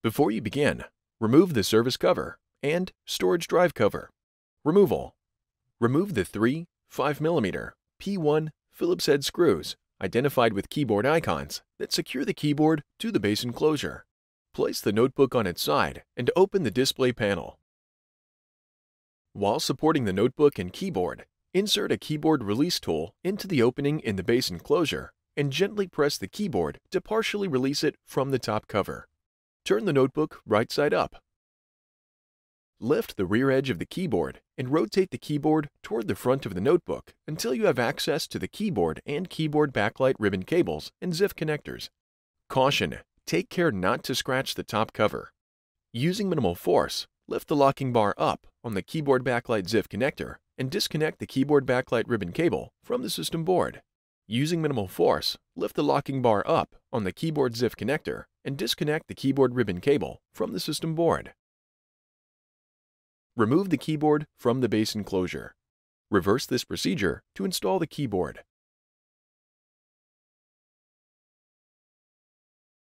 Before you begin, remove the service cover and storage drive cover. Removal. Remove the 3 5mm P1 Phillips head screws identified with keyboard icons that secure the keyboard to the base enclosure. Place the notebook on its side and open the display panel. While supporting the notebook and keyboard, insert a keyboard release tool into the opening in the base enclosure and gently press the keyboard to partially release it from the top cover. Turn the notebook right side up. Lift the rear edge of the keyboard and rotate the keyboard toward the front of the notebook until you have access to the keyboard and keyboard backlight ribbon cables and ZIF connectors. Caution: take care not to scratch the top cover. Using minimal force, lift the locking bar up on the keyboard backlight ZIF connector and disconnect the keyboard backlight ribbon cable from the system board. Using minimal force, lift the locking bar up on the keyboard ZIF connector and disconnect the keyboard ribbon cable from the system board. Remove the keyboard from the base enclosure. Reverse this procedure to install the keyboard.